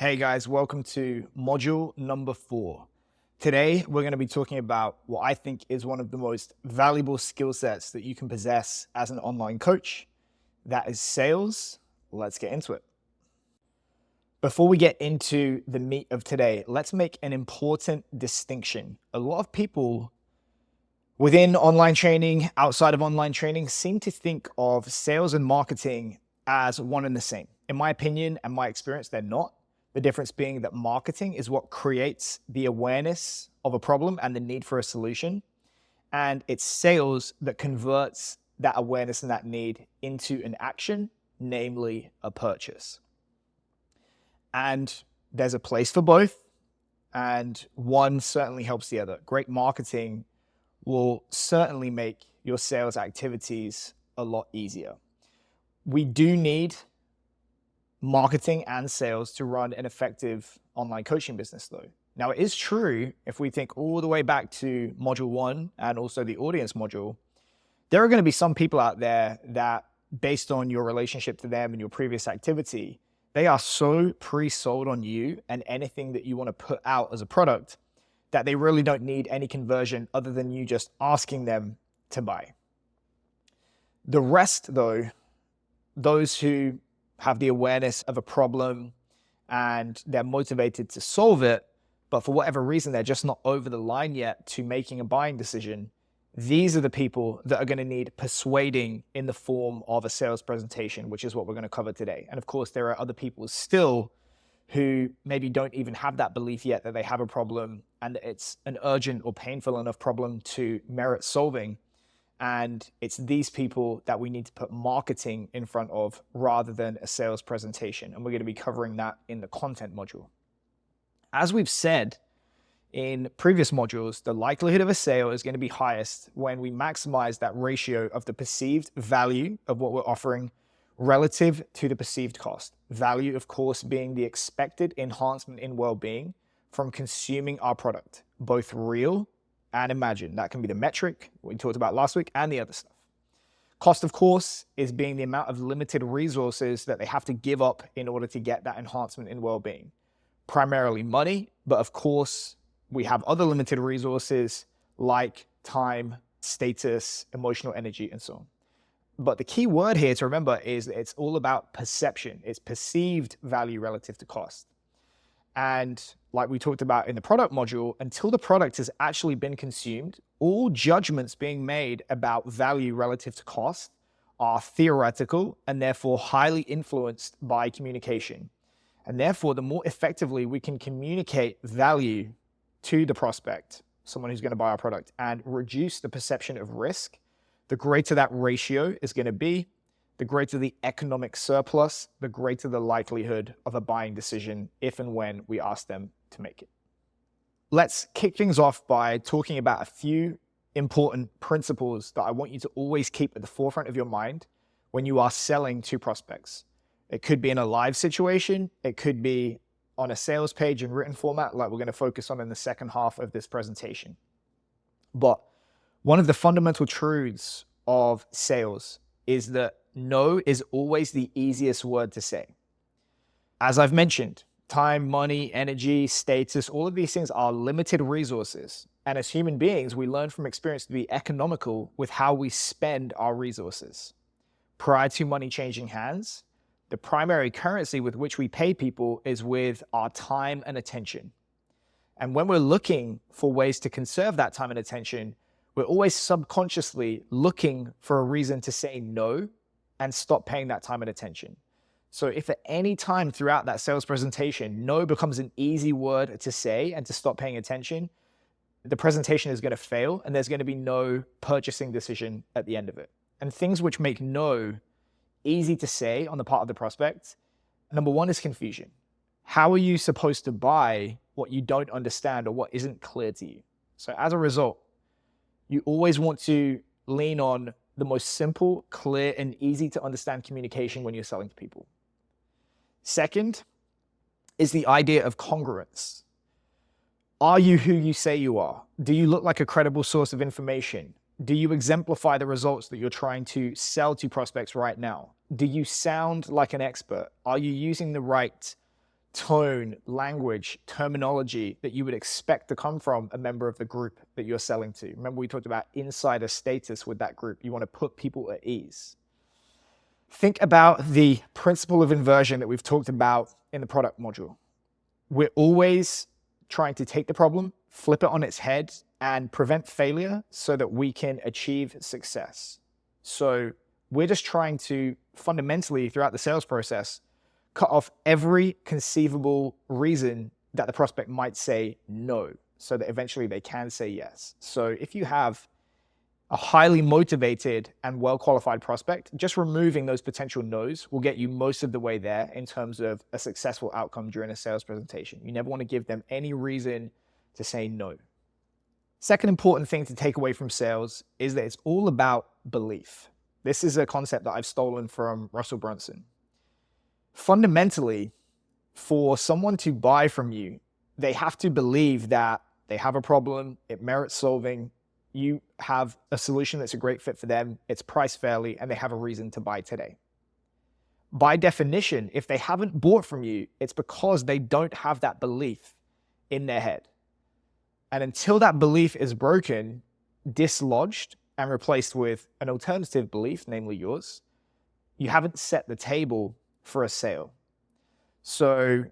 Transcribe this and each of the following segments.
Hey guys, welcome to module number 4. Today, we're going to be talking about what I think is one of the most valuable skill sets that you can possess as an online coach. That is sales. Let's get into it. Before we get into the meat of today, let's make an important distinction. A lot of people within online training, outside of online training, seem to think of sales and marketing as one and the same. In my opinion and my experience, they're not. The difference being that marketing is what creates the awareness of a problem and the need for a solution. And it's sales that converts that awareness and that need into an action, namely a purchase. And there's a place for both, and one certainly helps the other. Great marketing will certainly make your sales activities a lot easier. We do need marketing and sales to run an effective online coaching business though. Now it is true, if we think all the way back to module 1 and also the audience module, there are going to be some people out there that based on your relationship to them and your previous activity, they are so pre-sold on you and anything that you want to put out as a product that they really don't need any conversion other than you just asking them to buy. The rest though, those who have the awareness of a problem and they're motivated to solve it, but for whatever reason, they're just not over the line yet to making a buying decision. These are the people that are going to need persuading in the form of a sales presentation, which is what we're going to cover today. And of course, there are other people still who maybe don't even have that belief yet that they have a problem and that it's an urgent or painful enough problem to merit solving. And it's these people that we need to put marketing in front of rather than a sales presentation. And we're going to be covering that in the content module. As we've said in previous modules, the likelihood of a sale is going to be highest when we maximize that ratio of the perceived value of what we're offering relative to the perceived cost. Value, of course, being the expected enhancement in well-being from consuming our product, both real and imagine. That can be the metric we talked about last week and the other stuff. Cost, of course, is being the amount of limited resources that they have to give up in order to get that enhancement in well-being. Primarily money, but of course, we have other limited resources like time, status, emotional energy, and so on. But the key word here to remember is that it's all about perception. It's perceived value relative to cost. And like we talked about in the product module, until the product has actually been consumed, all judgments being made about value relative to cost are theoretical and therefore highly influenced by communication. And therefore, the more effectively we can communicate value to the prospect, someone who's going to buy our product, and reduce the perception of risk, the greater that ratio is going to be, the greater the economic surplus, the greater the likelihood of a buying decision if and when we ask them to make it. Let's kick things off by talking about a few important principles that I want you to always keep at the forefront of your mind when you are selling to prospects. It could be in a live situation. It could be on a sales page in written format, like we're going to focus on in the second half of this presentation. But one of the fundamental truths of sales is that no is always the easiest word to say. As I've mentioned, time, money, energy, status, all of these things are limited resources. And as human beings, we learn from experience to be economical with how we spend our resources. Prior to money changing hands, the primary currency with which we pay people is with our time and attention. And when we're looking for ways to conserve that time and attention, we're always subconsciously looking for a reason to say no and stop paying that time and attention. So if at any time throughout that sales presentation, no becomes an easy word to say and to stop paying attention, the presentation is going to fail and there's going to be no purchasing decision at the end of it. And things which make no easy to say on the part of the prospect, number one is confusion. How are you supposed to buy what you don't understand or what isn't clear to you? So as a result, you always want to lean on the most simple, clear, and easy to understand communication when you're selling to people. Second is the idea of congruence. Are you who you say you are? Do you look like a credible source of information? Do you exemplify the results that you're trying to sell to prospects right now? Do you sound like an expert? Are you using the right tone, language, terminology that you would expect to come from a member of the group that you're selling to. Remember, we talked about insider status with that group. You want to put people at ease. Think about the principle of inversion that we've talked about in the product module. We're always trying to take the problem, flip it on its head, and prevent failure so that we can achieve success. So we're just trying to fundamentally, throughout the sales process, cut off every conceivable reason that the prospect might say no, so that eventually they can say yes. So if you have a highly motivated and well-qualified prospect, just removing those potential no's will get you most of the way there in terms of a successful outcome during a sales presentation. You never want to give them any reason to say no. Second important thing to take away from sales is that it's all about belief. This is a concept that I've stolen from Russell Brunson. Fundamentally, for someone to buy from you, they have to believe that they have a problem, it merits solving, you have a solution that's a great fit for them, it's priced fairly, and they have a reason to buy today. By definition, if they haven't bought from you, it's because they don't have that belief in their head. And until that belief is broken, dislodged, and replaced with an alternative belief, namely yours, you haven't set the table for a sale. So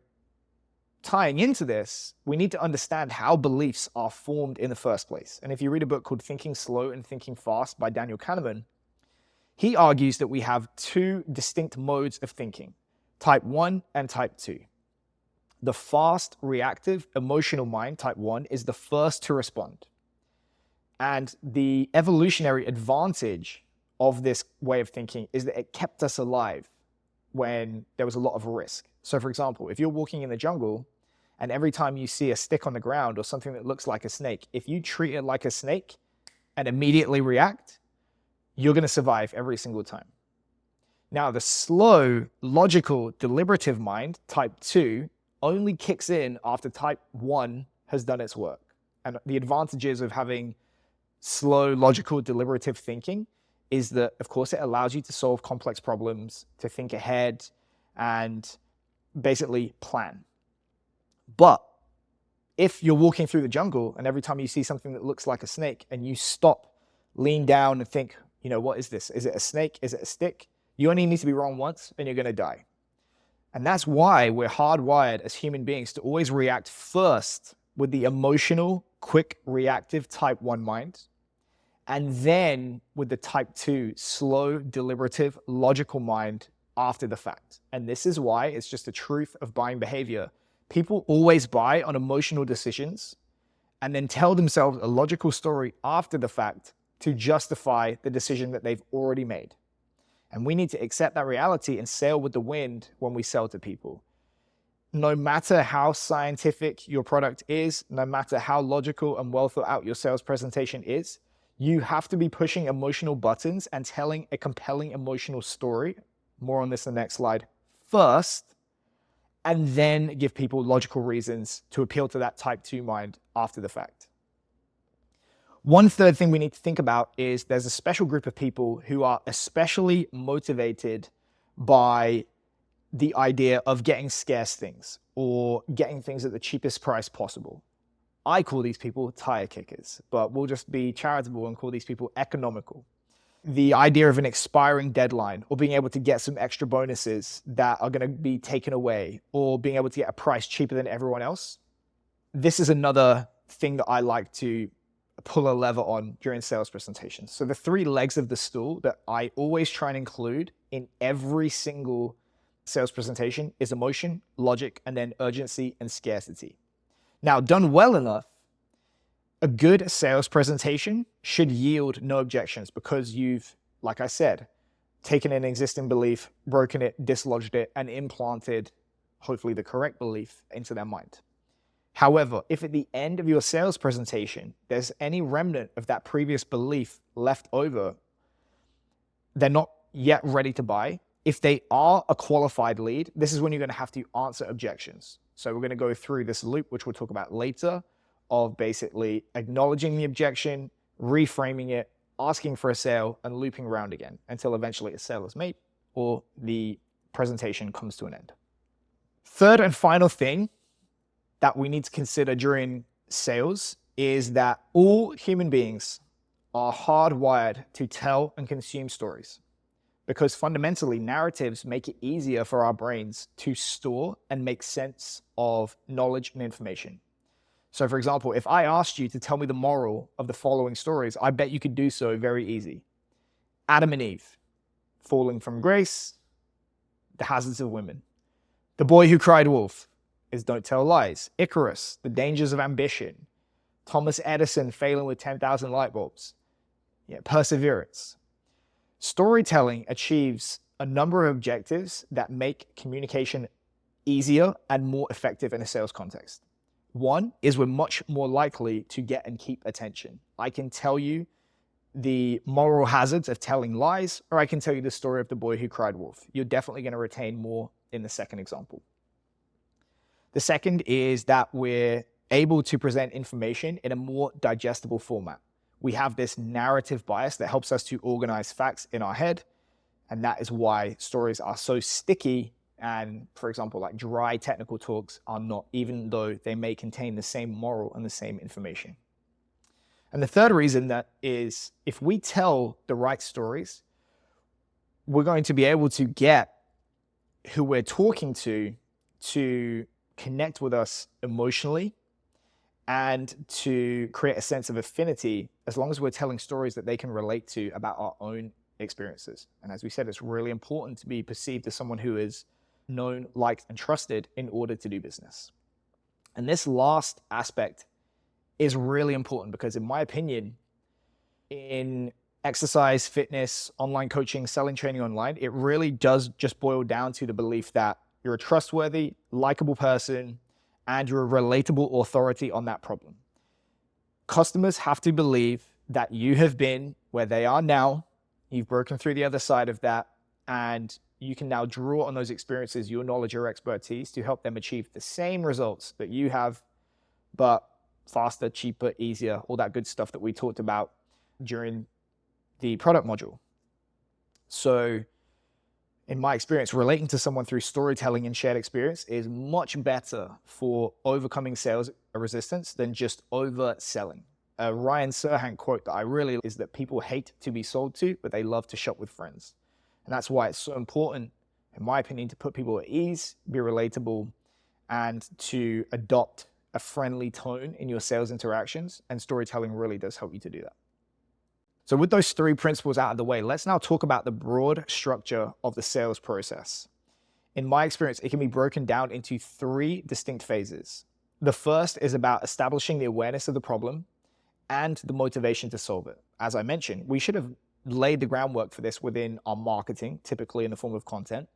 tying into this, we need to understand how beliefs are formed in the first place. And if you read a book called Thinking Slow and Thinking Fast by Daniel Kahneman, he argues that we have two distinct modes of thinking, type 1 and type 2. The fast, reactive, emotional mind, type 1, is the first to respond. And the evolutionary advantage of this way of thinking is that it kept us alive when there was a lot of risk. So for example, if you're walking in the jungle and every time you see a stick on the ground or something that looks like a snake, if you treat it like a snake and immediately react, you're going to survive every single time. Now, the slow, logical, deliberative mind, type 2, only kicks in after type 1 has done its work. And the advantages of having slow, logical, deliberative thinking is that, of course, it allows you to solve complex problems, to think ahead, and basically plan. But if you're walking through the jungle and every time you see something that looks like a snake and you stop, lean down and think, what is this? Is it a snake? Is it a stick? You only need to be wrong once and you're going to die. And that's why we're hardwired as human beings to always react first with the emotional, quick, reactive type 1 mind, and then with the type 2, slow, deliberative, logical mind after the fact. And this is why it's just the truth of buying behavior. People always buy on emotional decisions and then tell themselves a logical story after the fact to justify the decision that they've already made. And we need to accept that reality and sail with the wind when we sell to people. No matter how scientific your product is, no matter how logical and well thought out your sales presentation is, you have to be pushing emotional buttons and telling a compelling emotional story, more on this in the next slide, first, and then give people logical reasons to appeal to that type 2 mind after the fact. One third thing we need to think about is there's a special group of people who are especially motivated by the idea of getting scarce things or getting things at the cheapest price possible. I call these people tire kickers, but we'll just be charitable and call these people economical. The idea of an expiring deadline or being able to get some extra bonuses that are going to be taken away or being able to get a price cheaper than everyone else. This is another thing that I like to pull a lever on during sales presentations. So the 3 legs of the stool that I always try and include in every single sales presentation is emotion, logic, and then urgency and scarcity. Now, done well enough, a good sales presentation should yield no objections because you've, like I said, taken an existing belief, broken it, dislodged it, and implanted, hopefully, the correct belief into their mind. However, if at the end of your sales presentation, there's any remnant of that previous belief left over, they're not yet ready to buy. If they are a qualified lead, this is when you're going to have to answer objections. So we're going to go through this loop, which we'll talk about later, of basically acknowledging the objection, reframing it, asking for a sale, and looping around again until eventually a sale is made or the presentation comes to an end. Third and final thing that we need to consider during sales is that all human beings are hardwired to tell and consume stories, because fundamentally narratives make it easier for our brains to store and make sense of knowledge and information. So for example, if I asked you to tell me the moral of the following stories, I bet you could do so very easy. Adam and Eve, falling from grace, the hazards of women. The boy who cried wolf is don't tell lies. Icarus, the dangers of ambition. Thomas Edison failing with 10,000 light bulbs. Perseverance. Storytelling achieves a number of objectives that make communication easier and more effective in a sales context. One is we're much more likely to get and keep attention. I can tell you the moral hazards of telling lies, or I can tell you the story of the boy who cried wolf. You're definitely going to retain more in the second example. The second is that we're able to present information in a more digestible format. We have this narrative bias that helps us to organize facts in our head, and that is why stories are so sticky. And for example, like dry technical talks are not, even though they may contain the same moral and the same information. And the third reason that is, if we tell the right stories, we're going to be able to get who we're talking to connect with us emotionally and to create a sense of affinity, as long as we're telling stories that they can relate to about our own experiences. And as we said, it's really important to be perceived as someone who is known, liked, and trusted in order to do business. And this last aspect is really important because, in my opinion, in exercise, fitness, online coaching, selling, training online, it really does just boil down to the belief that you're a trustworthy, likable person, and you're a relatable authority on that problem. Customers have to believe that you have been where they are now, you've broken through the other side of that, and you can now draw on those experiences, your knowledge, your expertise to help them achieve the same results that you have, but faster, cheaper, easier, all that good stuff that we talked about during the product module. So in my experience, relating to someone through storytelling and shared experience is much better for overcoming sales resistance than just overselling. A Ryan Serhant quote that I really is that people hate to be sold to, but they love to shop with friends. And that's why it's so important, in my opinion, to put people at ease, be relatable, and to adopt a friendly tone in your sales interactions. And storytelling really does help you to do that. So with those three principles out of the way, let's now talk about the broad structure of the sales process. In my experience, it can be broken down into three distinct phases. The first is about establishing the awareness of the problem and the motivation to solve it. As I mentioned, we should have laid the groundwork for this within our marketing, typically in the form of content.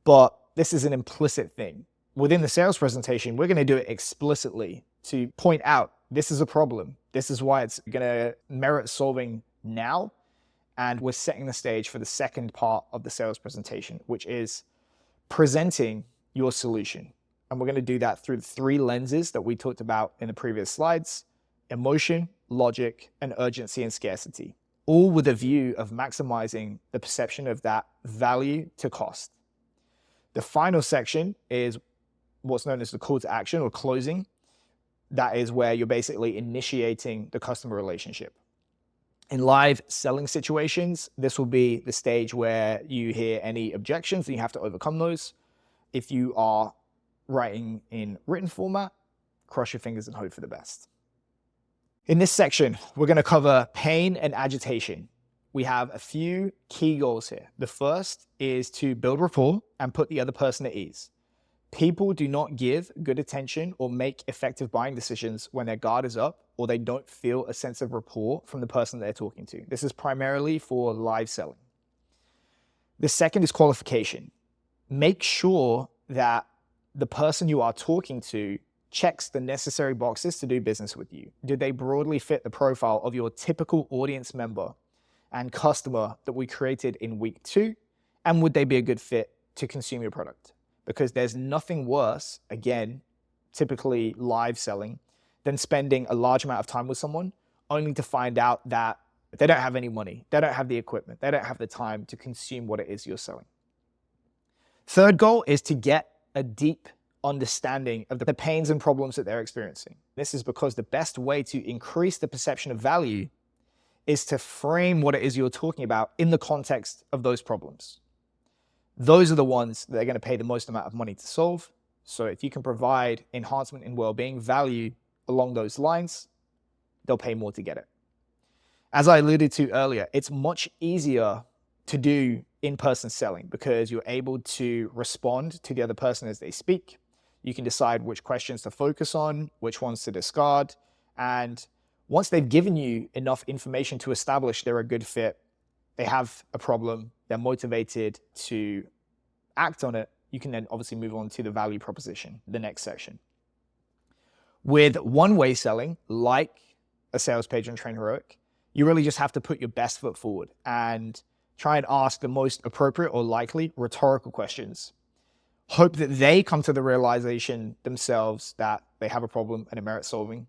But this is an implicit thing. Within the sales presentation, we're going to do it explicitly to point out this is a problem. This is why it's going to merit solving now. And we're setting the stage for the second part of the sales presentation, which is presenting your solution. And we're going to do that through the three lenses that we talked about in the previous slides: emotion, logic, and urgency and scarcity, all with a view of maximizing the perception of that value to cost. The final section is what's known as the call to action or closing. That is where you're basically initiating the customer relationship. In live selling situations, this will be the stage where you hear any objections and you have to overcome those. If you are writing in written format, cross your fingers and hope for the best. In this section, we're going to cover pain and agitation. We have a few key goals here. The first is to build rapport and put the other person at ease. People do not give good attention or make effective buying decisions when their guard is up or they don't feel a sense of rapport from the person they're talking to. This is primarily for live selling. The second is qualification. Make sure that the person you are talking to checks the necessary boxes to do business with you. Do they broadly fit the profile of your typical audience member and customer that we created in week 2? And would they be a good fit to consume your product? Because there's nothing worse, again, typically live selling, than spending a large amount of time with someone only to find out that they don't have any money, they don't have the equipment, they don't have the time to consume what it is you're selling. Third goal is to get a deep understanding of the pains and problems that they're experiencing. This is because the best way to increase the perception of value is to frame what it is you're talking about in the context of those problems. Those are the ones that are going to pay the most amount of money to solve. So if you can provide enhancement in well-being value along those lines, they'll pay more to get it. As I alluded to earlier, it's much easier to do in-person selling because you're able to respond to the other person as they speak. You can decide which questions to focus on, which ones to discard. And once they've given you enough information to establish they're a good fit, they have a problem, they're motivated to act on it, you can then obviously move on to the value proposition, the next section. With one-way selling, like a sales page on Train Heroic, you really just have to put your best foot forward and try and ask the most appropriate or likely rhetorical questions. Hope that they come to the realization themselves that they have a problem and it merits solving,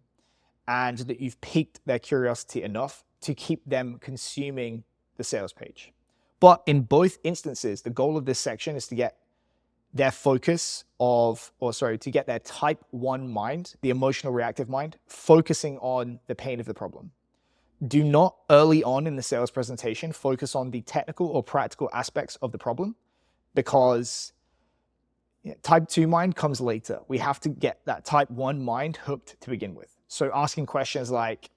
and that you've piqued their curiosity enough to keep them consuming the sales page. But in both instances, the goal of this section is to get their to get their type 1 mind, the emotional reactive mind, focusing on the pain of the problem. Do not early on in the sales presentation focus on the technical or practical aspects of the problem, because type 2 mind comes later. We have to get that type 1 mind hooked to begin with. So asking questions like,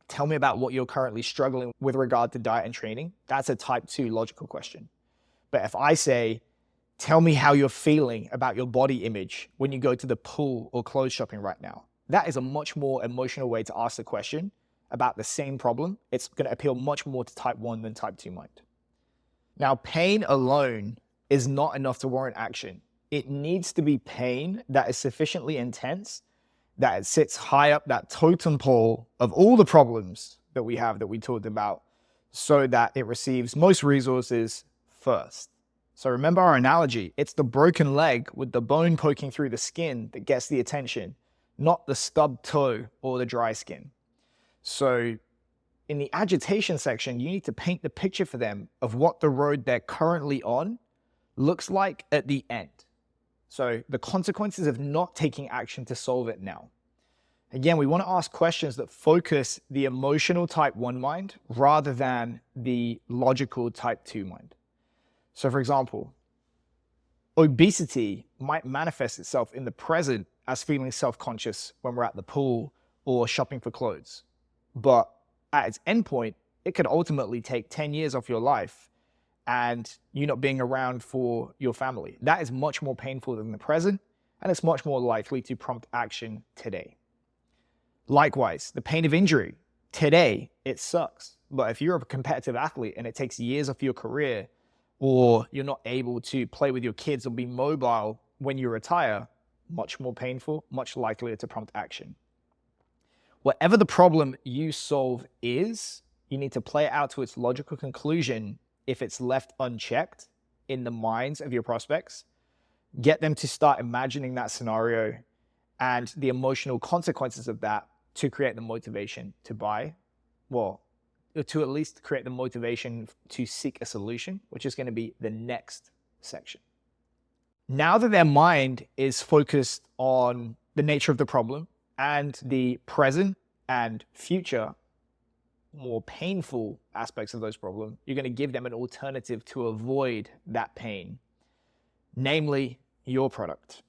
tell me about what you're currently struggling with regard to diet and training, that's a type 2 logical question. But if I say, tell me how you're feeling about your body image when you go to the pool or clothes shopping right now, that is a much more emotional way to ask the question about the same problem. It's going to appeal much more to type 1 than type 2 mind. Now, pain alone is not enough to warrant action. It needs to be pain that is sufficiently intense that it sits high up that totem pole of all the problems that we have that we talked about, so that it receives most resources first. So remember our analogy, it's the broken leg with the bone poking through the skin that gets the attention, not the stubbed toe or the dry skin. So in the agitation section, you need to paint the picture for them of what the road they're currently on looks like at the end. So the consequences of not taking action to solve it now. Again, we want to ask questions that focus the emotional type 1 mind rather than the logical type 2 mind. So for example, obesity might manifest itself in the present as feeling self-conscious when we're at the pool or shopping for clothes. But at its endpoint, it could ultimately take 10 years off your life and you not being around for your family. That is much more painful than the present, and it's much more likely to prompt action today. Likewise, the pain of injury. Today, it sucks. But if you're a competitive athlete and it takes years off your career, or you're not able to play with your kids or be mobile when you retire, much more painful, much likelier to prompt action. Whatever the problem you solve is, you need to play it out to its logical conclusion. If it's left unchecked in the minds of your prospects, get them to start imagining that scenario and the emotional consequences of that to create the motivation to buy, well, to at least create the motivation to seek a solution, which is going to be the next section. Now that their mind is focused on the nature of the problem and the present and future more painful aspects of those problems, you're going to give them an alternative to avoid that pain, namely your product.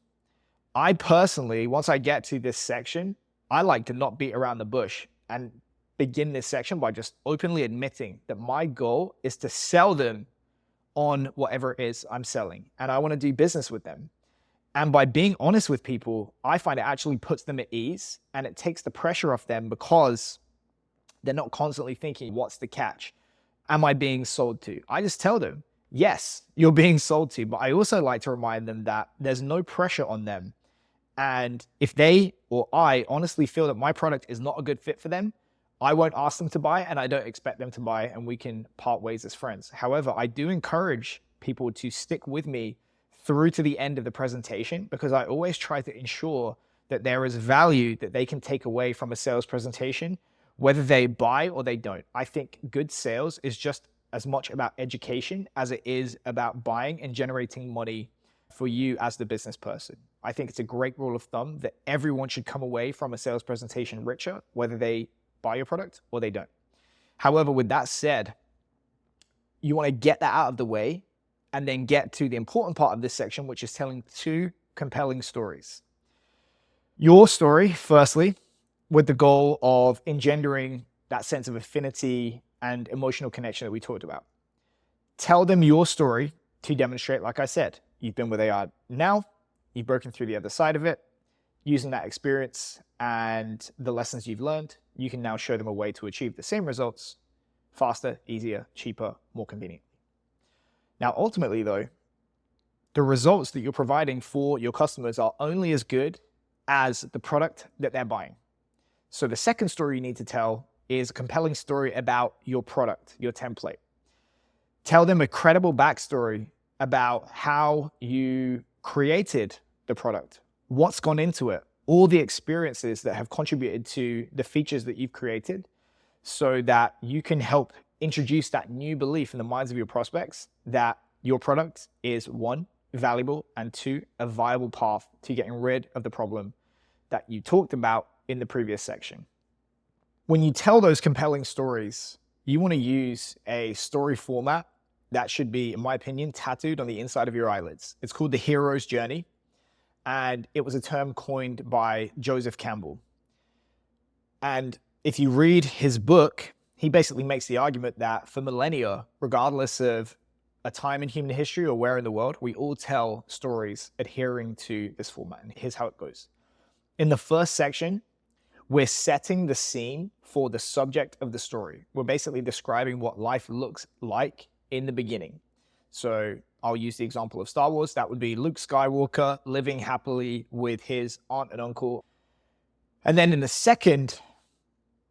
I personally, once I get to this section, I like to not beat around the bush and begin this section by just openly admitting that my goal is to sell them on whatever it is I'm selling, and I want to do business with them. And by being honest with people, I find it actually puts them at ease and it takes the pressure off them, because they're not constantly thinking, what's the catch? Am I being sold to? I just tell them, yes, you're being sold to, but I also like to remind them that there's no pressure on them. And if they or I honestly feel that my product is not a good fit for them, I won't ask them to buy, and I don't expect them to buy, and we can part ways as friends. However, I do encourage people to stick with me through to the end of the presentation, because I always try to ensure that there is value that they can take away from a sales presentation, whether they buy or they don't. I think good sales is just as much about education as it is about buying and generating money for you as the business person. I think it's a great rule of thumb that everyone should come away from a sales presentation richer, whether they buy your product or they don't. However, with that said, you want to get that out of the way and then get to the important part of this section, which is telling 2 compelling stories. Your story, firstly, with the goal of engendering that sense of affinity and emotional connection that we talked about. Tell them your story to demonstrate, like I said, you've been where they are now, you've broken through the other side of it. Using that experience and the lessons you've learned, you can now show them a way to achieve the same results faster, easier, cheaper, more conveniently. Now, ultimately, though, the results that you're providing for your customers are only as good as the product that they're buying. So the second story you need to tell is a compelling story about your product, your template. Tell them a credible backstory about how you created the product, what's gone into it, all the experiences that have contributed to the features that you've created, so that you can help introduce that new belief in the minds of your prospects that your product is 1, valuable, and 2, a viable path to getting rid of the problem that you talked about in the previous section. When you tell those compelling stories, you want to use a story format that should be, in my opinion, tattooed on the inside of your eyelids. It's called the hero's journey, and it was a term coined by Joseph Campbell. And if you read his book, he basically makes the argument that for millennia, regardless of a time in human history or where in the world, we all tell stories adhering to this format. And here's how it goes. In the first section, we're setting the scene for the subject of the story. We're basically describing what life looks like in the beginning. So I'll use the example of Star Wars. That would be Luke Skywalker living happily with his aunt and uncle. And then in the second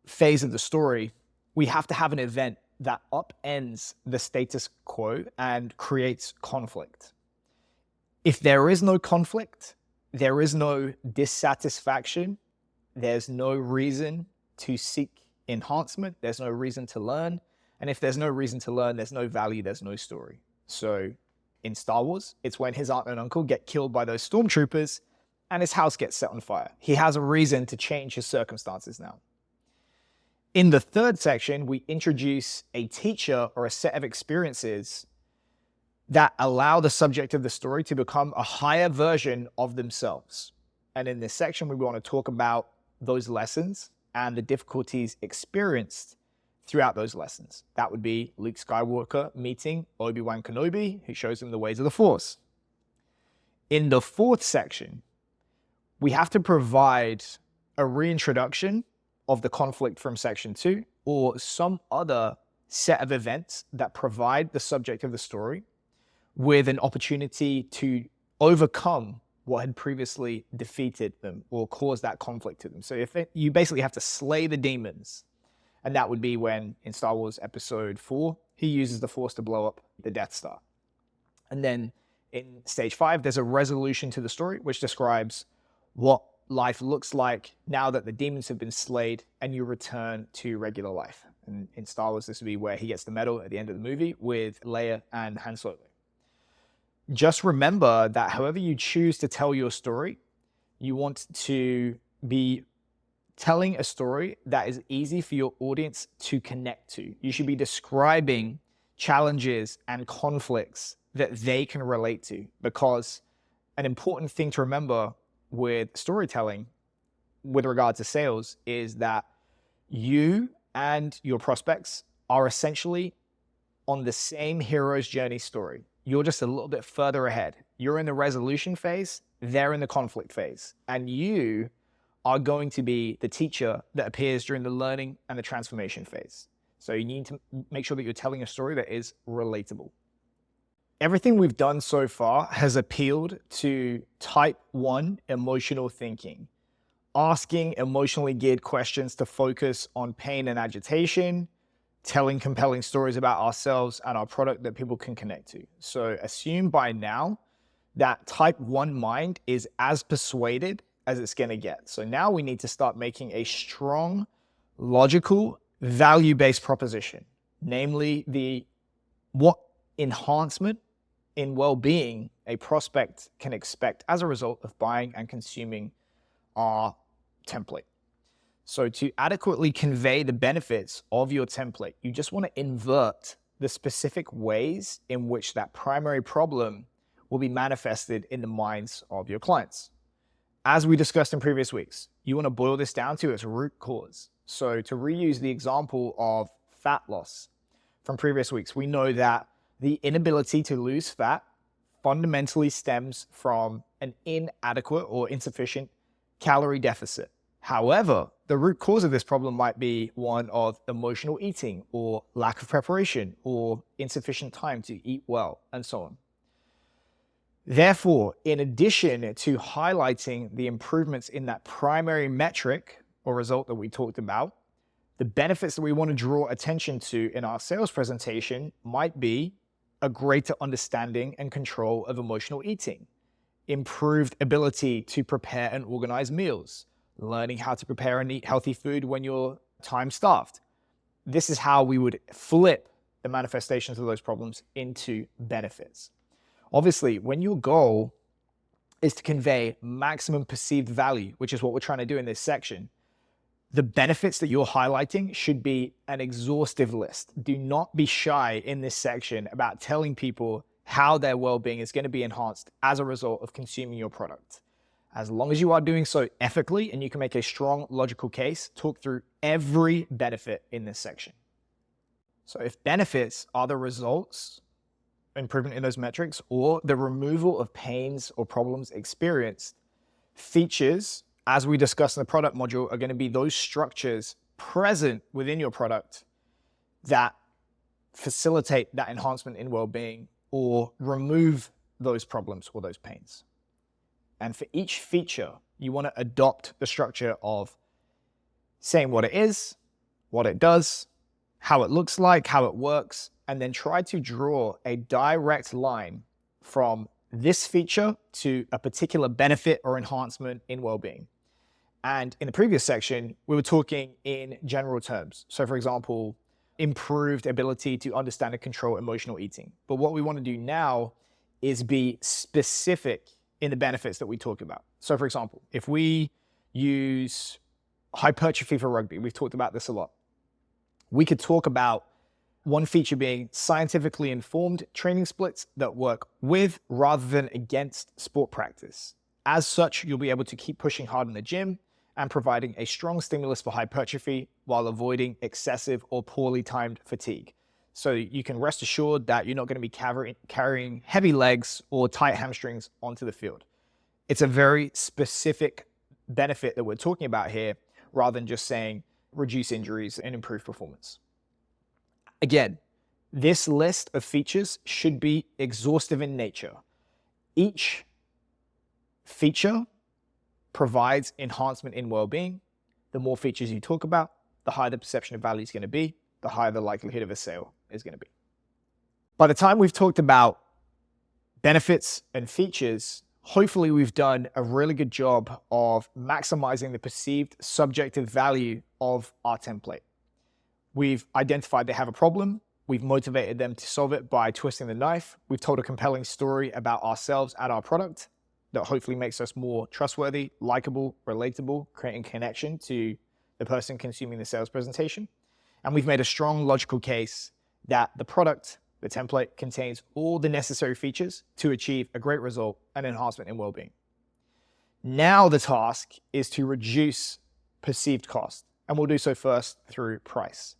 phase of the story, we have to have an event that upends the status quo and creates conflict. If there is no conflict, there is no dissatisfaction, there's no reason to seek enhancement, there's no reason to learn. And if there's no reason to learn, there's no value, there's no story. So in Star Wars, it's when his aunt and uncle get killed by those stormtroopers and his house gets set on fire. He has a reason to change his circumstances now. In the third section, we introduce a teacher or a set of experiences that allow the subject of the story to become a higher version of themselves. And in this section, we want to talk about those lessons and the difficulties experienced throughout those lessons. That would be Luke Skywalker meeting Obi-Wan Kenobi, who shows him the ways of the Force. In the fourth section, we have to provide a reintroduction of the conflict from section 2 or some other set of events that provide the subject of the story with an opportunity to overcome what had previously defeated them or caused that conflict to them. So you basically have to slay the demons. And that would be when, in Star Wars Episode 4, he uses the Force to blow up the Death Star. And then in Stage 5, there's a resolution to the story, which describes what life looks like now that the demons have been slayed and you return to regular life. And in Star Wars, this would be where he gets the medal at the end of the movie with Leia and Han Solo. Just remember that however you choose to tell your story, you want to be telling a story that is easy for your audience to connect to. You should be describing challenges and conflicts that they can relate to, because an important thing to remember with storytelling with regard to sales is that you and your prospects are essentially on the same hero's journey story. You're just a little bit further ahead. You're in the resolution phase, they're in the conflict phase, and you are going to be the teacher that appears during the learning and the transformation phase. So you need to make sure that you're telling a story that is relatable. Everything we've done so far has appealed to type 1 emotional thinking, asking emotionally geared questions to focus on pain and agitation, telling compelling stories about ourselves and our product that people can connect to. So assume by now that type 1 mind is as persuaded as it's going to get. So now we need to start making a strong, logical, value-based proposition, namely what enhancement in well-being a prospect can expect as a result of buying and consuming our template. So to adequately convey the benefits of your template, you just want to invert the specific ways in which that primary problem will be manifested in the minds of your clients. As we discussed in previous weeks, you want to boil this down to its root cause. So to reuse the example of fat loss from previous weeks, we know that the inability to lose fat fundamentally stems from an inadequate or insufficient calorie deficit. However, the root cause of this problem might be one of emotional eating or lack of preparation or insufficient time to eat well, and so on. Therefore, in addition to highlighting the improvements in that primary metric or result that we talked about, the benefits that we want to draw attention to in our sales presentation might be a greater understanding and control of emotional eating, improved ability to prepare and organize meals, learning how to prepare and eat healthy food when you're time-starved. This is how we would flip the manifestations of those problems into benefits. Obviously, when your goal is to convey maximum perceived value, which is what we're trying to do in this section, the benefits that you're highlighting should be an exhaustive list. Do not be shy in this section about telling people how their well-being is going to be enhanced as a result of consuming your product. As long as you are doing so ethically and you can make a strong logical case, talk through every benefit in this section. So if benefits are the results, improvement in those metrics, or the removal of pains or problems experienced, features, as we discussed in the product module, are going to be those structures present within your product that facilitate that enhancement in well-being or remove those problems or those pains. And for each feature, you want to adopt the structure of saying what it is, what it does, how it looks like, how it works, and then try to draw a direct line from this feature to a particular benefit or enhancement in well-being. And in the previous section, we were talking in general terms. So for example, improved ability to understand and control emotional eating. But what we want to do now is be specific in the benefits that we talk about. So for example, if we use hypertrophy for rugby, we've talked about this a lot. We could talk about one feature being scientifically informed training splits that work with rather than against sport practice. As such, you'll be able to keep pushing hard in the gym and providing a strong stimulus for hypertrophy while avoiding excessive or poorly timed fatigue. So you can rest assured that you're not going to be carrying heavy legs or tight hamstrings onto the field. It's a very specific benefit that we're talking about here, rather than just saying reduce injuries and improve performance. Again, this list of features should be exhaustive in nature. Each feature provides enhancement in well-being. The more features you talk about, the higher the perception of value is going to be, the higher the likelihood of a sale is going to be. By the time we've talked about benefits and features, hopefully we've done a really good job of maximizing the perceived subjective value of our template. We've identified they have a problem. We've motivated them to solve it by twisting the knife. We've told a compelling story about ourselves and our product that hopefully makes us more trustworthy, likable, relatable, creating connection to the person consuming the sales presentation. And we've made a strong logical case that the product, the template, contains all the necessary features to achieve a great result and enhancement in well-being. Now the task is to reduce perceived cost, and we'll do so first through price.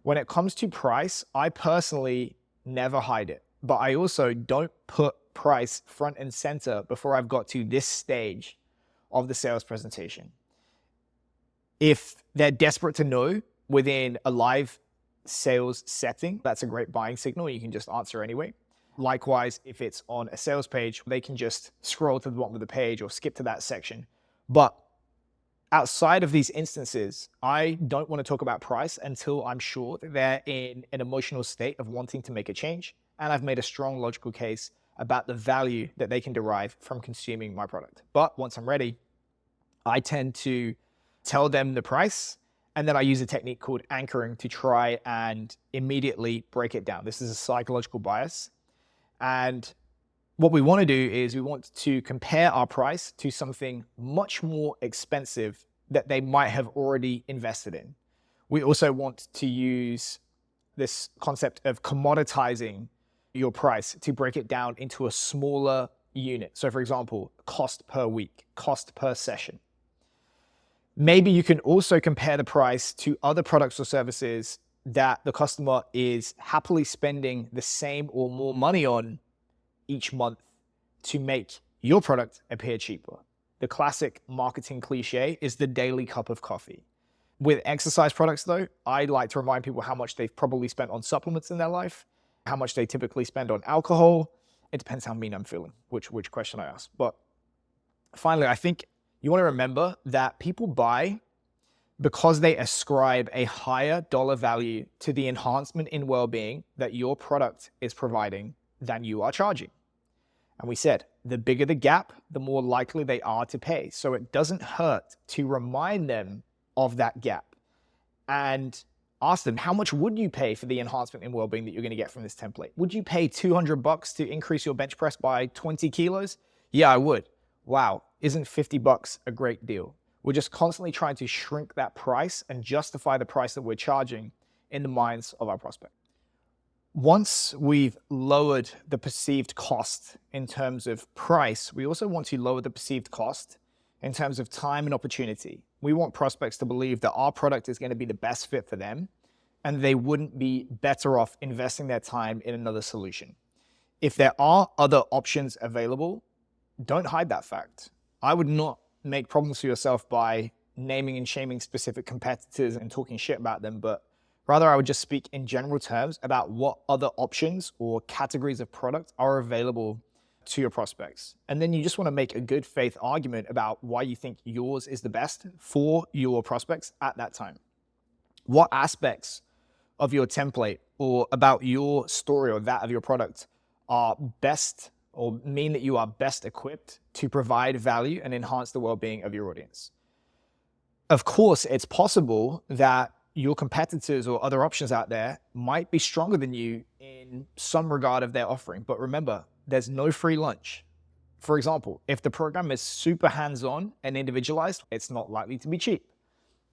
When it comes to price, I personally never hide it, but I also don't put price front and center before I've got to this stage of the sales presentation. If they're desperate to know within a live sales setting, that's a great buying signal. You can just answer anyway. Likewise, if it's on a sales page, they can just scroll to the bottom of the page or skip to that section. But outside of these instances, I don't want to talk about price until I'm sure that they're in an emotional state of wanting to make a change, and I've made a strong logical case about the value that they can derive from consuming my product. But once I'm ready, I tend to tell them the price, and then I use a technique called anchoring to try and immediately break it down. This is a psychological bias. And What we want to do is we want to compare our price to something much more expensive that they might have already invested in. We also want to use this concept of commoditizing your price to break it down into a smaller unit. So, for example, cost per week, cost per session. Maybe you can also compare the price to other products or services that the customer is happily spending the same or more money on each month to make your product appear cheaper. The classic marketing cliche is the daily cup of coffee. With exercise products, though, I like to remind people how much they've probably spent on supplements in their life, how much they typically spend on alcohol. It depends how mean I'm feeling, which question I ask. But finally, I think you want to remember that people buy because they ascribe a higher dollar value to the enhancement in well-being that your product is providing than you are charging. And we said, the bigger the gap, the more likely they are to pay. So it doesn't hurt to remind them of that gap and ask them, how much would you pay for the enhancement in well-being that you're going to get from this template? Would you pay $200 to increase your bench press by 20 kilos? Yeah, I would. Wow, isn't $50 a great deal? We're just constantly trying to shrink that price and justify the price that we're charging in the minds of our prospect. Once we've lowered the perceived cost in terms of price, we also want to lower the perceived cost in terms of time and opportunity. We want prospects to believe that our product is going to be the best fit for them and they wouldn't be better off investing their time in another solution. If there are other options available, don't hide that fact. I would not make problems for yourself by naming and shaming specific competitors and talking shit about them, but rather I would just speak in general terms about what other options or categories of product are available to your prospects. And then you just want to make a good faith argument about why you think yours is the best for your prospects at that time. What aspects of your template or about your story or that of your product are best or mean that you are best equipped to provide value and enhance the well-being of your audience? Of course, it's possible that your competitors or other options out there might be stronger than you in some regard of their offering. But remember, there's no free lunch. For example, if the program is super hands-on and individualized, it's not likely to be cheap.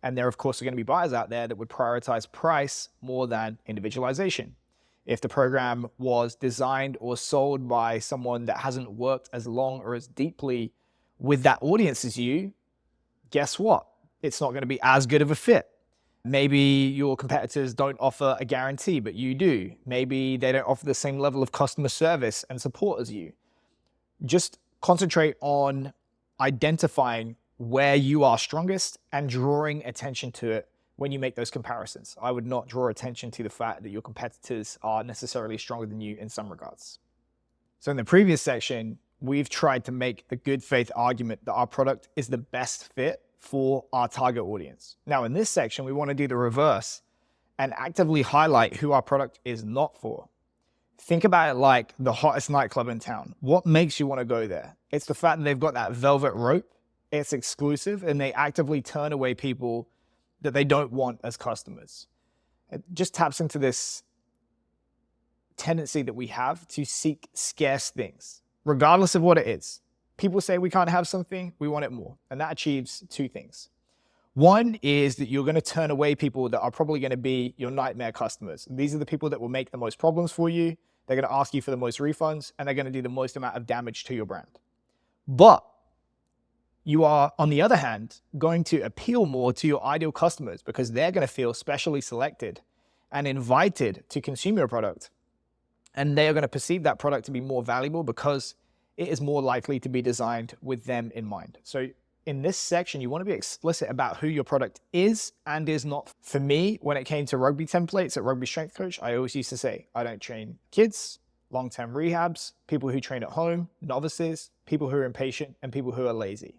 And there, of course, are going to be buyers out there that would prioritize price more than individualization. If the program was designed or sold by someone that hasn't worked as long or as deeply with that audience as you, guess what? It's not going to be as good of a fit. Maybe your competitors don't offer a guarantee, but you do. Maybe they don't offer the same level of customer service and support as you. Just concentrate on identifying where you are strongest and drawing attention to it when you make those comparisons. I would not draw attention to the fact that your competitors are necessarily stronger than you in some regards. So in the previous section, we've tried to make the good faith argument that our product is the best fit for our target audience. Now in this section, we want to do the reverse and actively highlight who our product is not for. Think about it like the hottest nightclub in town. What makes you want to go there? It's the fact that they've got that velvet rope, it's exclusive, and they actively turn away people that they don't want as customers. It just taps into this tendency that we have to seek scarce things, regardless of what it is. People say we can't have something, we want it more. And that achieves two things. One is that you're going to turn away people that are probably going to be your nightmare customers. These are the people that will make the most problems for you. They're going to ask you for the most refunds, and they're going to do the most amount of damage to your brand. But you are, on the other hand, going to appeal more to your ideal customers because they're going to feel specially selected and invited to consume your product. And they are going to perceive that product to be more valuable because it is more likely to be designed with them in mind. So in this section, you want to be explicit about who your product is and is not. For me, when it came to rugby templates at Rugby Strength Coach, I always used to say, I don't train kids, long-term rehabs, people who train at home, novices, people who are impatient, and people who are lazy.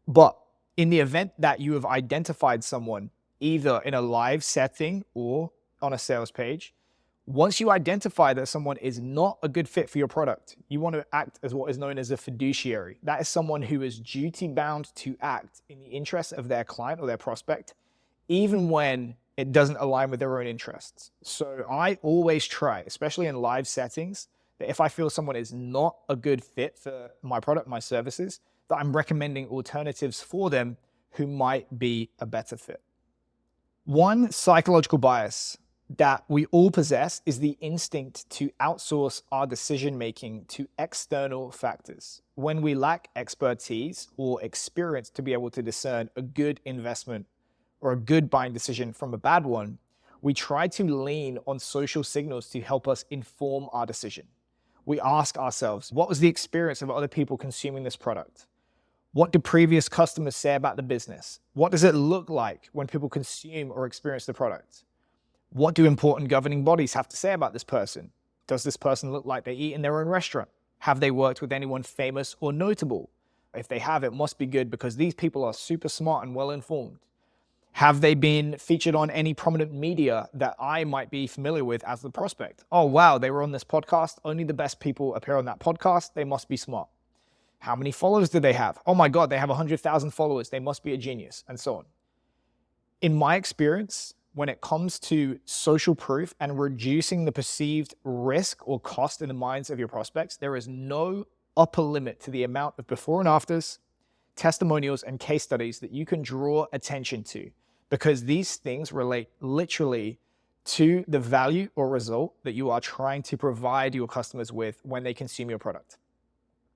But in the event that you have identified someone either in a live setting or on a sales page, once you identify that someone is not a good fit for your product, you want to act as what is known as a fiduciary. That is someone who is duty bound to act in the interest of their client or their prospect, even when it doesn't align with their own interests. So I always try, especially in live settings, that if I feel someone is not a good fit for my product, my services, that I'm recommending alternatives for them who might be a better fit. One psychological bias that we all possess is the instinct to outsource our decision-making to external factors. When we lack expertise or experience to be able to discern a good investment or a good buying decision from a bad one, we try to lean on social signals to help us inform our decision. We ask ourselves, what was the experience of other people consuming this product? What do previous customers say about the business? What does it look like when people consume or experience the product? What do important governing bodies have to say about this person? Does this person look like they eat in their own restaurant? Have they worked with anyone famous or notable? If they have, it must be good because these people are super smart and well-informed. Have they been featured on any prominent media that I might be familiar with as the prospect? Oh, wow, they were on this podcast. Only the best people appear on that podcast. They must be smart. How many followers do they have? Oh my God, they have 100,000 followers. They must be a genius, and so on. In my experience, when it comes to social proof and reducing the perceived risk or cost in the minds of your prospects, there is no upper limit to the amount of before and afters, testimonials, and case studies that you can draw attention to, because these things relate literally to the value or result that you are trying to provide your customers with when they consume your product.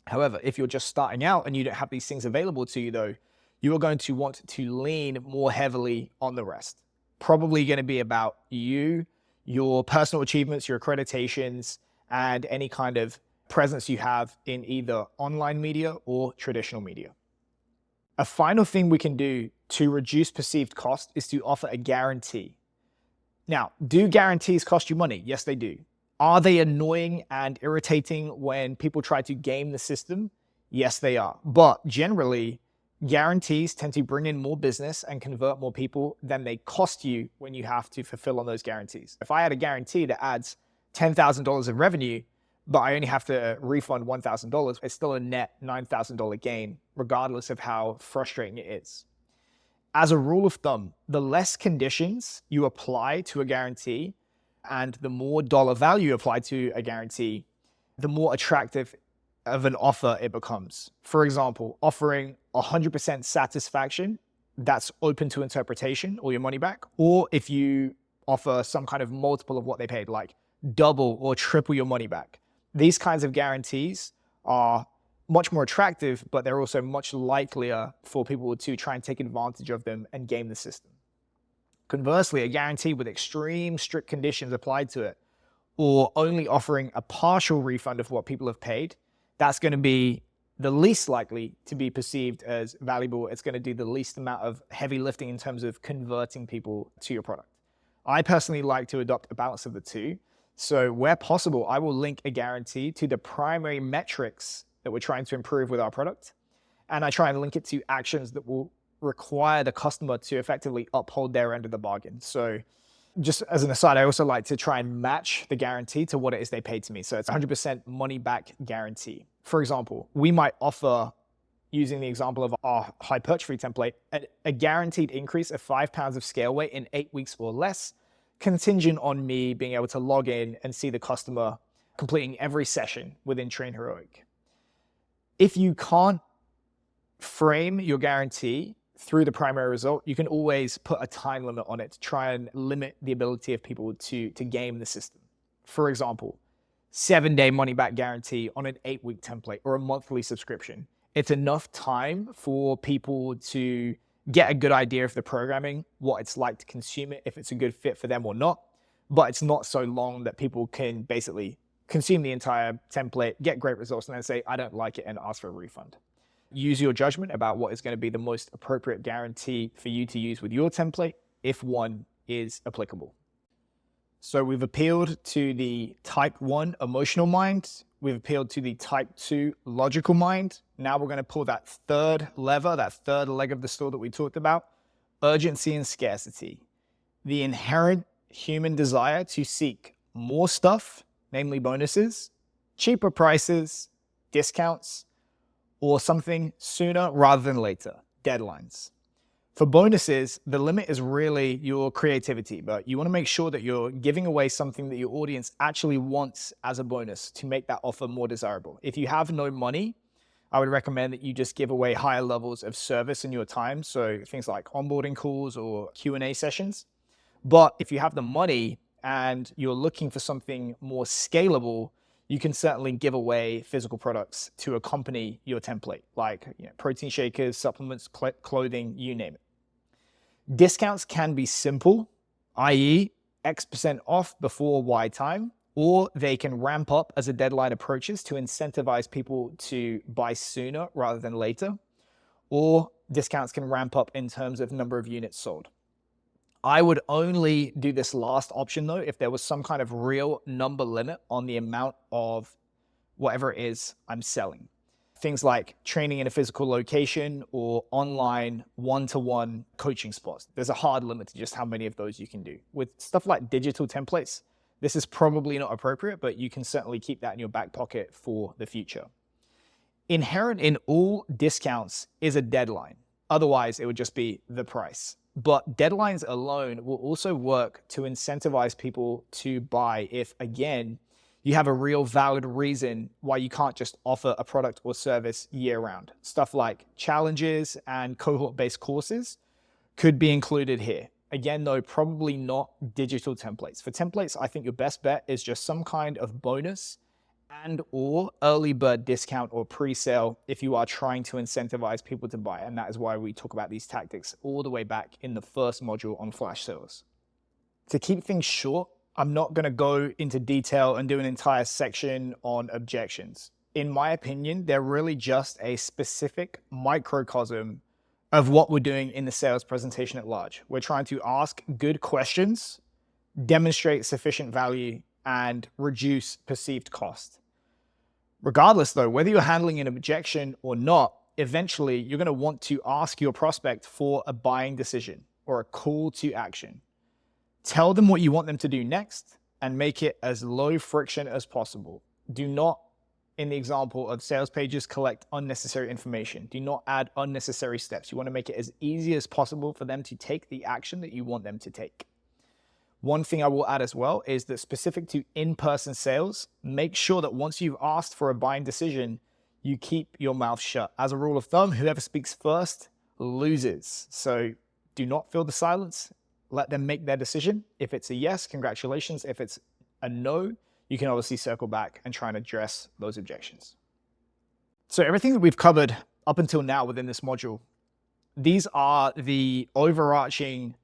However, if you're just starting out and you don't have these things available to you though, you are going to want to lean more heavily on the rest. Probably going to be about you, your personal achievements, your accreditations, and any kind of presence you have in either online media or traditional media. A final thing we can do to reduce perceived cost is to offer a guarantee. Now, do guarantees cost you money? Yes, they do. Are they annoying and irritating when people try to game the system? Yes, they are. But generally, guarantees tend to bring in more business and convert more people than they cost you when you have to fulfill on those guarantees. If I had a guarantee that adds $10,000 of revenue, but I only have to refund $1,000, it's still a net $9,000 gain, regardless of how frustrating it is. As a rule of thumb, the less conditions you apply to a guarantee and the more dollar value applied to a guarantee, the more attractive of an offer it becomes. For example, offering 100% satisfaction that's open to interpretation or your money back, or if you offer some kind of multiple of what they paid, like double or triple your money back. These kinds of guarantees are much more attractive, but they're also much likelier for people to try and take advantage of them and game the system. Conversely, a guarantee with extreme strict conditions applied to it, or only offering a partial refund of what people have paid, that's going to be the least likely to be perceived as valuable. It's going to do the least amount of heavy lifting in terms of converting people to your product. I personally like to adopt a balance of the two. So where possible, I will link a guarantee to the primary metrics that we're trying to improve with our product. And I try and link it to actions that will require the customer to effectively uphold their end of the bargain. So just as an aside, I also like to try and match the guarantee to what it is they paid to me. So it's 100% money back guarantee. For example, we might offer, using the example of our hypertrophy template, a guaranteed increase of 5 pounds of scale weight in 8 weeks or less, contingent on me being able to log in and see the customer completing every session within Train Heroic. If you can't frame your guarantee through the primary result, you can always put a time limit on it to try and limit the ability of people to game the system. For example, 7-day money back guarantee on an 8-week template or a monthly subscription. It's enough time for people to get a good idea of the programming, what it's like to consume it, if it's a good fit for them or not. But it's not so long that people can basically consume the entire template, get great results, and then say, I don't like it, and ask for a refund. Use your judgment about what is going to be the most appropriate guarantee for you to use with your template, if one is applicable. So we've appealed to the type 1 emotional mind. We've appealed to the type 2 logical mind. Now we're going to pull that third lever, that third leg of the stool that we talked about, urgency and scarcity. The inherent human desire to seek more stuff, namely bonuses, cheaper prices, discounts, or something sooner rather than later, deadlines. For bonuses, the limit is really your creativity, but you want to make sure that you're giving away something that your audience actually wants as a bonus to make that offer more desirable. If you have no money, I would recommend that you just give away higher levels of service in your time. So things like onboarding calls or Q&A sessions. But if you have the money and you're looking for something more scalable, you can certainly give away physical products to accompany your template, like protein shakers, supplements, clothing, you name it. Discounts can be simple, i.e. X% off before Y time, or they can ramp up as a deadline approaches to incentivize people to buy sooner rather than later, or discounts can ramp up in terms of number of units sold. I would only do this last option though if there was some kind of real number limit on the amount of whatever it is I'm selling. Things like training in a physical location or online one-to-one coaching spots. There's a hard limit to just how many of those you can do. With stuff like digital templates, this is probably not appropriate, but you can certainly keep that in your back pocket for the future. Inherent in all discounts is a deadline. Otherwise, it would just be the price. But deadlines alone will also work to incentivize people to buy if, again, you have a real valid reason why you can't just offer a product or service year round. Stuff like challenges and cohort-based courses could be included here. Again, though, probably not digital templates. For templates, I think your best bet is just some kind of bonus and or early bird discount or pre-sale if you are trying to incentivize people to buy. And that is why we talk about these tactics all the way back in the first module on flash sales. To keep things short, I'm not going to go into detail and do an entire section on objections. In my opinion, they're really just a specific microcosm of what we're doing in the sales presentation at large. We're trying to ask good questions, demonstrate sufficient value, and reduce perceived cost. Regardless though, whether you're handling an objection or not, eventually you're going to want to ask your prospect for a buying decision or a call to action. Tell them what you want them to do next and make it as low friction as possible. Do not, in the example of sales pages, collect unnecessary information. Do not add unnecessary steps. You want to make it as easy as possible for them to take the action that you want them to take. One thing I will add as well is that specific to in-person sales, make sure that once you've asked for a buying decision, you keep your mouth shut. As a rule of thumb, whoever speaks first loses. So do not fill the silence. Let them make their decision. If it's a yes, congratulations. If it's a no, you can obviously circle back and try and address those objections. So everything that we've covered up until now within this module, these are the overarching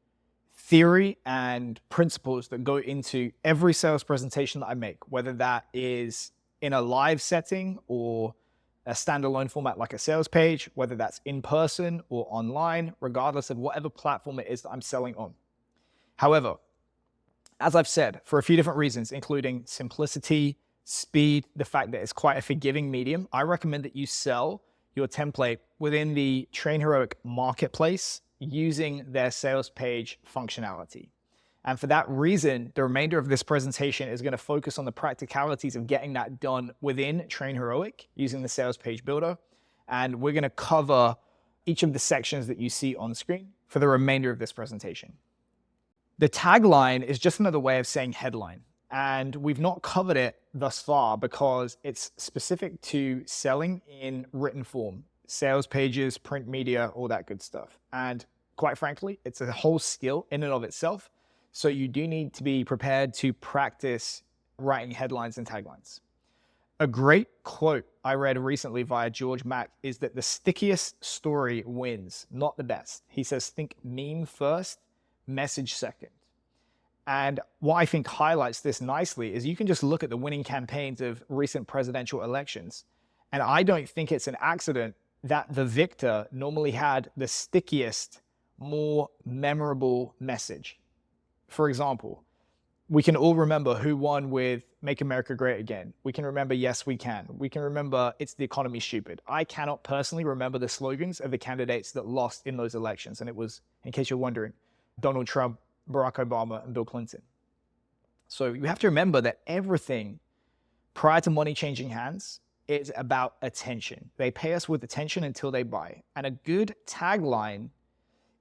theory and principles that go into every sales presentation that I make, whether that is in a live setting or a standalone format like a sales page, whether that's in person or online, regardless of whatever platform it is that I'm selling on. However, as I've said, for a few different reasons, including simplicity, speed, the fact that it's quite a forgiving medium, I recommend that you sell your template within the Train Heroic marketplace using their sales page functionality. And for that reason, the remainder of this presentation is going to focus on the practicalities of getting that done within Train Heroic using the sales page builder. And we're going to cover each of the sections that you see on screen for the remainder of this presentation. The tagline is just another way of saying headline. And we've not covered it thus far because it's specific to selling in written form, sales pages, print media, all that good stuff. And quite frankly, it's a whole skill in and of itself. So you do need to be prepared to practice writing headlines and taglines. A great quote I read recently via George Mack is that the stickiest story wins, not the best. He says, think meme first, message second. And what I think highlights this nicely is you can just look at the winning campaigns of recent presidential elections. And I don't think it's an accident that the victor normally had the stickiest, more memorable message. For example, we can all remember who won with Make America Great Again. We can remember Yes, We Can. We can remember It's the Economy Stupid. I cannot personally remember the slogans of the candidates that lost in those elections. And it was, in case you're wondering, Donald Trump, Barack Obama, and Bill Clinton. So you have to remember that everything prior to money changing hands is about attention. They pay us with attention until they buy. And a good tagline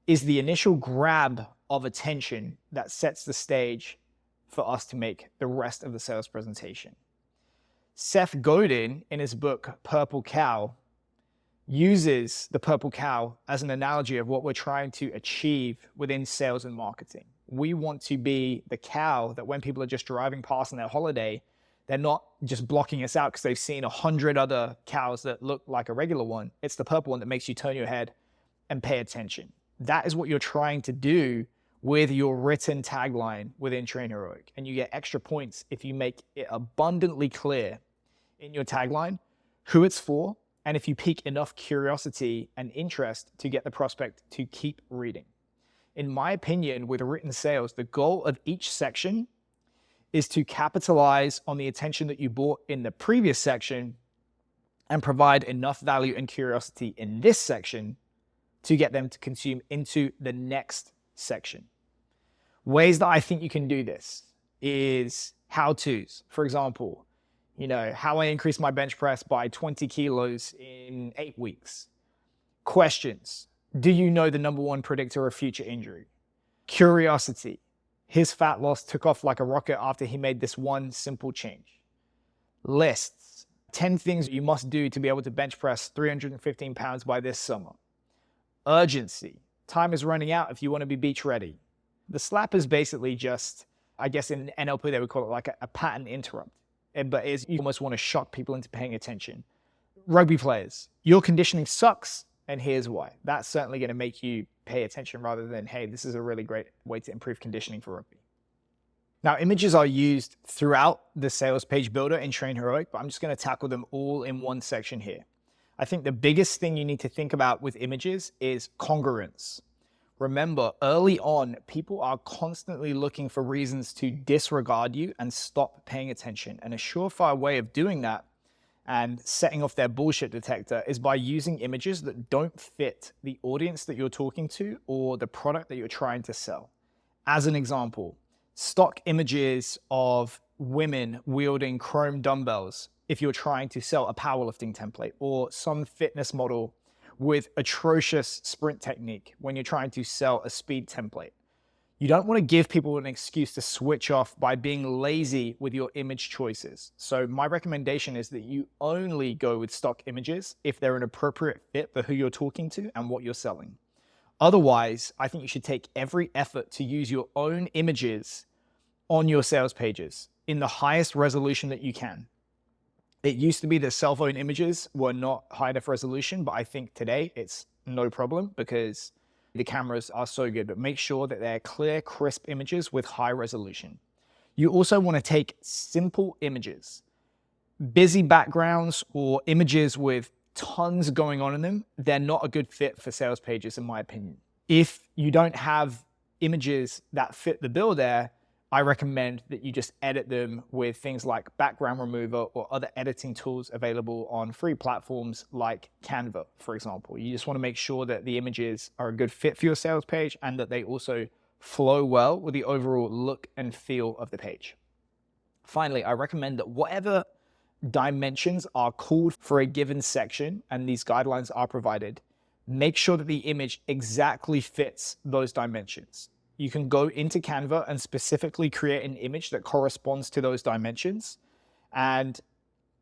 is the initial grab of attention that sets the stage for us to make the rest of the sales presentation. Seth Godin, in his book Purple Cow, uses the purple cow as an analogy of what we're trying to achieve within sales and marketing. We want to be the cow that when people are just driving past on their holiday, they're not just blocking us out because they've seen 100 other cows that look like a regular one. It's the purple one that makes you turn your head and pay attention. That is what you're trying to do with your written tagline within Train Heroic. And you get extra points if you make it abundantly clear in your tagline who it's for, and if you pique enough curiosity and interest to get the prospect to keep reading. In my opinion, with written sales, the goal of each section is to capitalize on the attention that you bought in the previous section and provide enough value and curiosity in this section to get them to consume into the next section. Ways that I think you can do this is how-tos. For example, how I increased my bench press by 20 kilos in 8 weeks. Questions. Do you know the number one predictor of future injury? Curiosity. His fat loss took off like a rocket after he made this one simple change. Lists. 10 things you must do to be able to bench press 315 pounds by this summer. Urgency. Time is running out if you want to be beach ready. The slap is basically just, I guess in NLP they would call it like a pattern interrupt. But you almost want to shock people into paying attention. Rugby players, your conditioning sucks, and here's why. That's certainly going to make you pay attention rather than, hey, this is a really great way to improve conditioning for rugby. Now, images are used throughout the sales page builder in Train Heroic, but I'm just going to tackle them all in one section here. I think the biggest thing you need to think about with images is congruence. Remember, early on, people are constantly looking for reasons to disregard you and stop paying attention. And a surefire way of doing that and setting off their bullshit detector is by using images that don't fit the audience that you're talking to or the product that you're trying to sell. As an example, stock images of women wielding chrome dumbbells if you're trying to sell a powerlifting template, or some fitness model with atrocious sprint technique when you're trying to sell a speed template. You don't want to give people an excuse to switch off by being lazy with your image choices. So my recommendation is that you only go with stock images if they're an appropriate fit for who you're talking to and what you're selling. Otherwise, I think you should take every effort to use your own images on your sales pages in the highest resolution that you can. It used to be that cell phone images were not high enough resolution, but I think today it's no problem because the cameras are so good. But make sure that they're clear, crisp images with high resolution. You also want to take simple images. Busy backgrounds or images with tons going on in them, they're not a good fit for sales pages, in my opinion. If you don't have images that fit the bill there, I recommend that you just edit them with things like background remover or other editing tools available on free platforms like Canva, for example. You just want to make sure that the images are a good fit for your sales page and that they also flow well with the overall look and feel of the page. Finally, I recommend that whatever dimensions are called for a given section, and these guidelines are provided, make sure that the image exactly fits those dimensions. You can go into Canva and specifically create an image that corresponds to those dimensions. And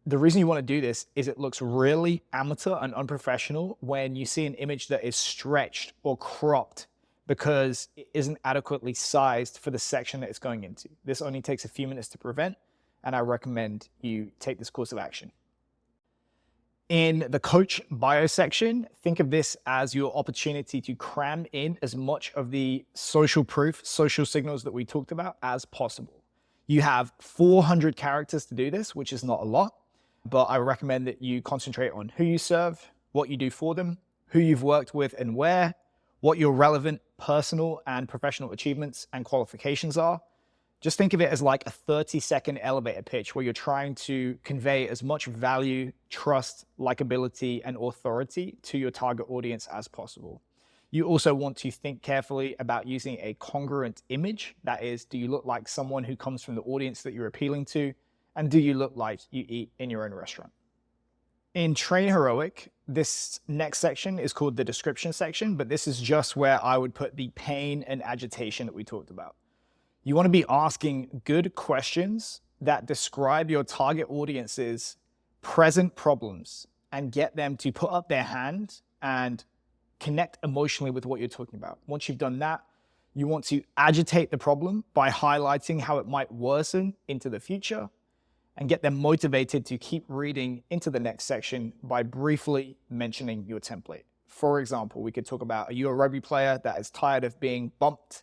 the reason you want to do this is it looks really amateur and unprofessional when you see an image that is stretched or cropped because it isn't adequately sized for the section that it's going into. This only takes a few minutes to prevent, and I recommend you take this course of action. In the coach bio section, think of this as your opportunity to cram in as much of the social proof, social signals that we talked about as possible. You have 400 characters to do this, which is not a lot, but I recommend that you concentrate on who you serve, what you do for them, who you've worked with and where, what your relevant personal and professional achievements and qualifications are. Just think of it as like a 30-second elevator pitch where you're trying to convey as much value, trust, likability, and authority to your target audience as possible. You also want to think carefully about using a congruent image. That is, do you look like someone who comes from the audience that you're appealing to? And do you look like you eat in your own restaurant? In Train Heroic, this next section is called the description section, but this is just where I would put the pain and agitation that we talked about. You want to be asking good questions that describe your target audience's present problems and get them to put up their hand and connect emotionally with what you're talking about. Once you've done that, you want to agitate the problem by highlighting how it might worsen into the future and get them motivated to keep reading into the next section by briefly mentioning your template. For example, we could talk about, are you a rugby player that is tired of being bumped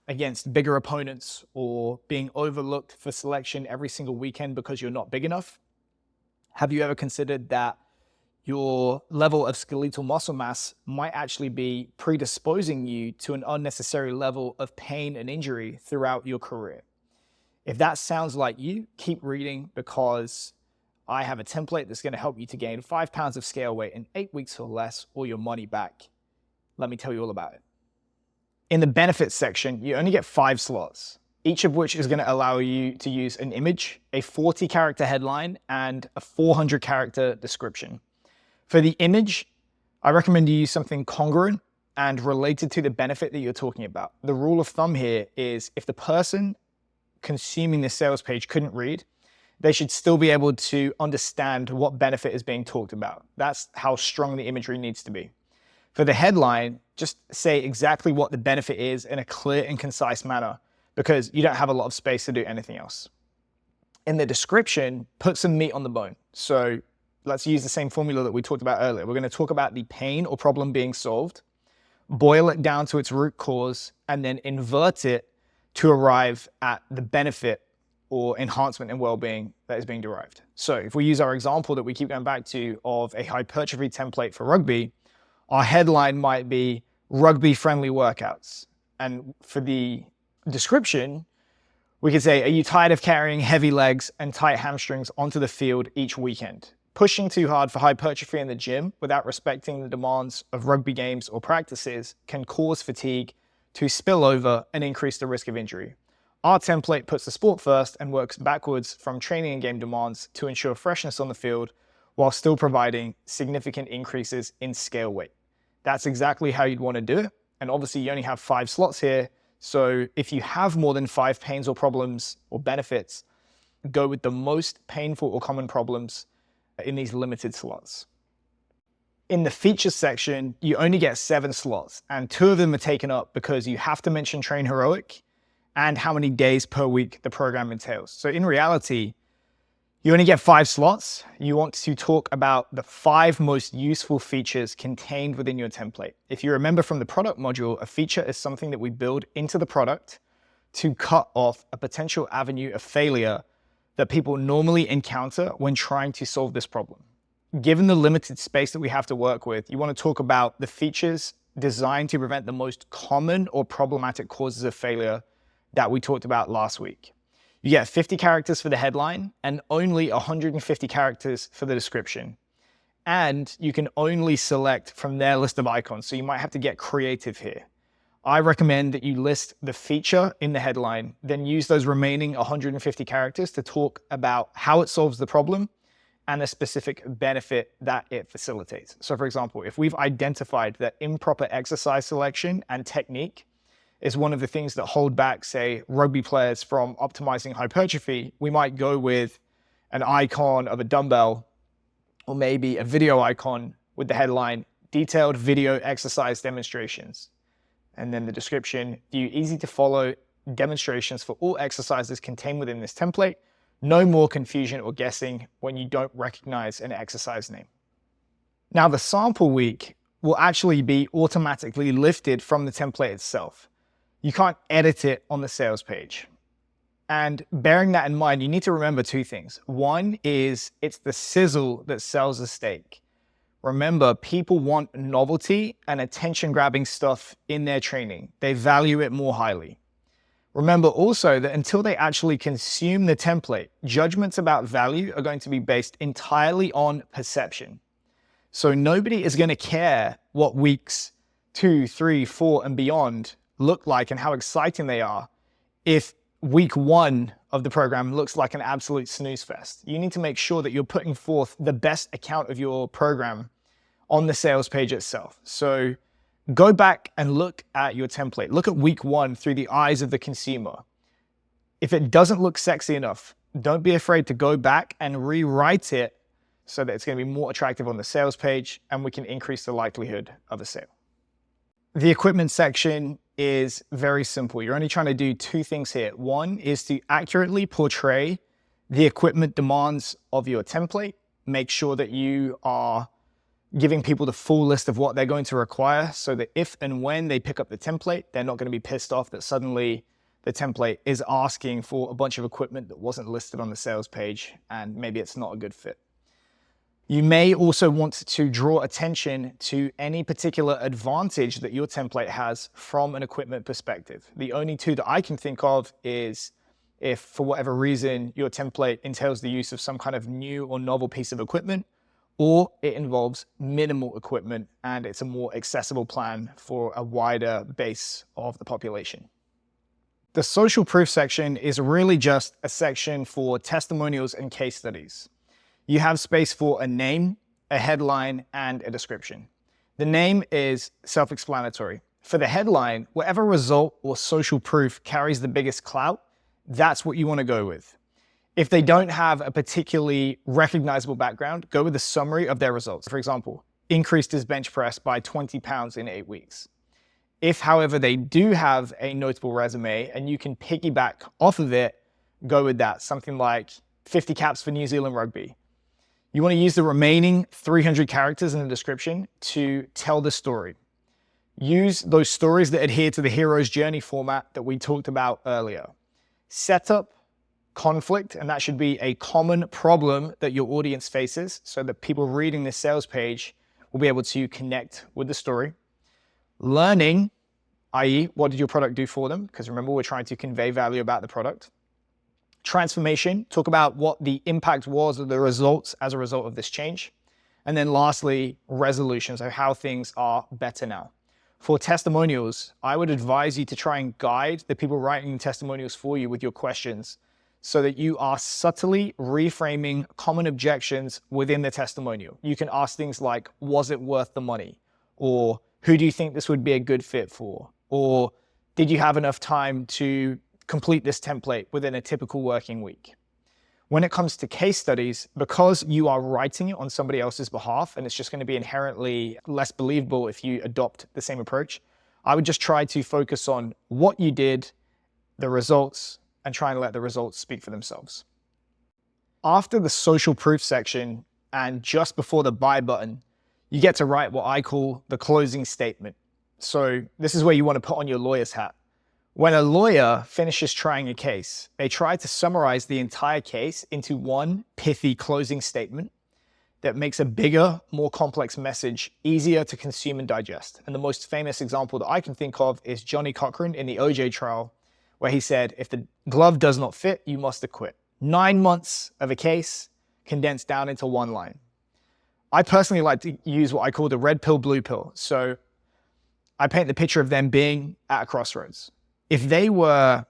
against bigger opponents or being overlooked for selection every single weekend because you're not big enough? Have you ever considered that your level of skeletal muscle mass might actually be predisposing you to an unnecessary level of pain and injury throughout your career? If that sounds like you, keep reading, because I have a template that's going to help you to gain 5 pounds of scale weight in 8 weeks or less, or your money back. Let me tell you all about it. In the benefits section, you only get 5 slots, each of which is going to allow you to use an image, a 40-character headline, and a 400-character description. For the image, I recommend you use something congruent and related to the benefit that you're talking about. The rule of thumb here is if the person consuming this sales page couldn't read, they should still be able to understand what benefit is being talked about. That's how strong the imagery needs to be. For the headline, just say exactly what the benefit is in a clear and concise manner, because you don't have a lot of space to do anything else. In the description, put some meat on the bone. So let's use the same formula that we talked about earlier. We're going to talk about the pain or problem being solved, boil it down to its root cause, and then invert it to arrive at the benefit or enhancement in well-being that is being derived. So if we use our example that we keep going back to of a hypertrophy template for rugby, our headline might be rugby-friendly workouts. And for the description, we could say, are you tired of carrying heavy legs and tight hamstrings onto the field each weekend? Pushing too hard for hypertrophy in the gym without respecting the demands of rugby games or practices can cause fatigue to spill over and increase the risk of injury. Our template puts the sport first and works backwards from training and game demands to ensure freshness on the field while still providing significant increases in scale weight. That's exactly how you'd want to do it. And obviously you only have 5 slots here. So if you have more than 5 pains or problems or benefits, go with the most painful or common problems in these limited slots. In the features section, you only get 7 slots, and 2 of them are taken up because you have to mention Train Heroic and how many days per week the program entails. So in reality, you only get 5 slots. You want to talk about the 5 most useful features contained within your template. If you remember from the product module, a feature is something that we build into the product to cut off a potential avenue of failure that people normally encounter when trying to solve this problem. Given the limited space that we have to work with, you want to talk about the features designed to prevent the most common or problematic causes of failure that we talked about last week. You get 50 characters for the headline and only 150 characters for the description. And you can only select from their list of icons, so you might have to get creative here. I recommend that you list the feature in the headline, then use those remaining 150 characters to talk about how it solves the problem and the specific benefit that it facilitates. So for example, if we've identified that improper exercise selection and technique is one of the things that hold back, say, rugby players from optimizing hypertrophy, we might go with an icon of a dumbbell or maybe a video icon with the headline, detailed video exercise demonstrations. And then the description, view easy to follow demonstrations for all exercises contained within this template. No more confusion or guessing when you don't recognize an exercise name. Now the sample week will actually be automatically lifted from the template itself. You can't edit it on the sales page. And bearing that in mind, you need to remember 2 things. One is it's the sizzle that sells the steak. Remember, people want novelty and attention-grabbing stuff in their training. They value it more highly. Remember also that until they actually consume the template, judgments about value are going to be based entirely on perception. So nobody is going to care what weeks 2, 3, 4, and beyond look like and how exciting they are if week one of the program looks like an absolute snooze fest. You need to make sure that you're putting forth the best account of your program on the sales page itself. So go back and look at your template. Look at week one through the eyes of the consumer. If it doesn't look sexy enough, don't be afraid to go back and rewrite it so that it's going to be more attractive on the sales page and we can increase the likelihood of a sale. The equipment section is very simple. You're only trying to do two things here. One is to accurately portray the equipment demands of your template. Make sure that you are giving people the full list of what they're going to require so that if and when they pick up the template, they're not going to be pissed off that suddenly the template is asking for a bunch of equipment that wasn't listed on the sales page and maybe it's not a good fit. You may also want to draw attention to any particular advantage that your template has from an equipment perspective. The only two that I can think of is if for whatever reason your template entails the use of some kind of new or novel piece of equipment, or it involves minimal equipment and it's a more accessible plan for a wider base of the population. The social proof section is really just a section for testimonials and case studies. You have space for a name, a headline, and a description. The name is self-explanatory. For the headline, whatever result or social proof carries the biggest clout, that's what you want to go with. If they don't have a particularly recognizable background, go with a summary of their results. For example, increased his bench press by 20 pounds in 8 weeks. If, however, they do have a notable resume and you can piggyback off of it, go with that. Something like 50 caps for New Zealand rugby. You want to use the remaining 300 characters in the description to tell the story. Use those stories that adhere to the hero's journey format that we talked about earlier. Setup, conflict, and that should be a common problem that your audience faces so that people reading this sales page will be able to connect with the story. Learning, i.e., what did your product do for them? Because remember, we're trying to convey value about the product. Transformation, talk about what the impact was of the results as a result of this change. And then lastly, resolution, so how things are better now. For testimonials, I would advise you to try and guide the people writing testimonials for you with your questions so that you are subtly reframing common objections within the testimonial. You can ask things like, was it worth the money? Or who do you think this would be a good fit for? Or did you have enough time to complete this template within a typical working week? When it comes to case studies, because you are writing it on somebody else's behalf and it's just going to be inherently less believable if you adopt the same approach, I would just try to focus on what you did, the results, and try and let the results speak for themselves. After the social proof section and just before the buy button, you get to write what I call the closing statement. So this is where you want to put on your lawyer's hat. When a lawyer finishes trying a case, they try to summarize the entire case into one pithy closing statement that makes a bigger, more complex message easier to consume and digest. And the most famous example that I can think of is Johnny Cochran in the OJ trial, where he said, if the glove does not fit, you must acquit. 9 months of a case condensed down into one line. I personally like to use what I call the red pill, blue pill. So I paint the picture of them being at a crossroads. If they were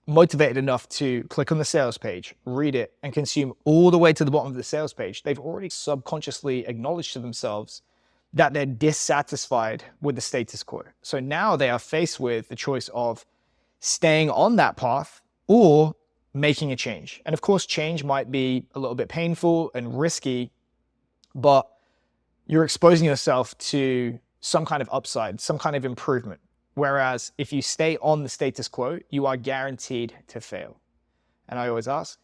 motivated enough to click on the sales page, read it, and consume all the way to the bottom of the sales page, they've already subconsciously acknowledged to themselves that they're dissatisfied with the status quo. So now they are faced with the choice of staying on that path or making a change. And of course, change might be a little bit painful and risky, but you're exposing yourself to some kind of upside, some kind of improvement. Whereas if you stay on the status quo, you are guaranteed to fail. And I always ask,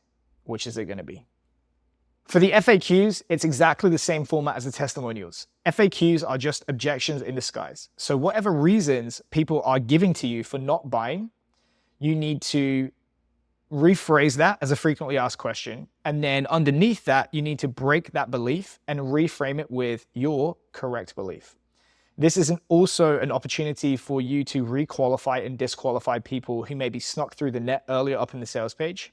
which is it going to be? For the FAQs, it's exactly the same format as the testimonials. FAQs are just objections in disguise. So whatever reasons people are giving to you for not buying, you need to rephrase that as a frequently asked question. And then underneath that, you need to break that belief and reframe it with your correct belief. This is also an opportunity for you to requalify and disqualify people who maybe snuck through the net earlier up in the sales page.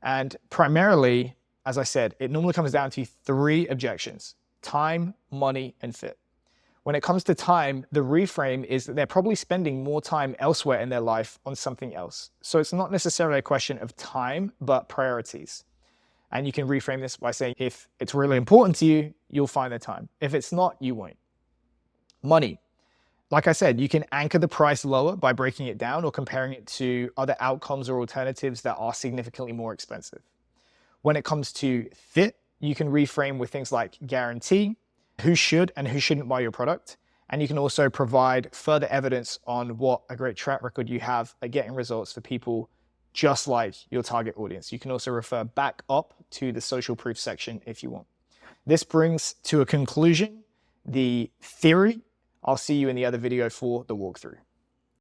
And primarily, as I said, it normally comes down to 3 objections: time, money, and fit. When it comes to time, the reframe is that they're probably spending more time elsewhere in their life on something else. So it's not necessarily a question of time, but priorities. And you can reframe this by saying, if it's really important to you, you'll find the time. If it's not, you won't. Money. Like I said, you can anchor the price lower by breaking it down or comparing it to other outcomes or alternatives that are significantly more expensive. When it comes to fit, you can reframe with things like guarantee, who should and who shouldn't buy your product. And you can also provide further evidence on what a great track record you have at getting results for people just like your target audience. You can also refer back up to the social proof section if you want. This brings to a conclusion the theory. I'll see you in the other video for the walkthrough.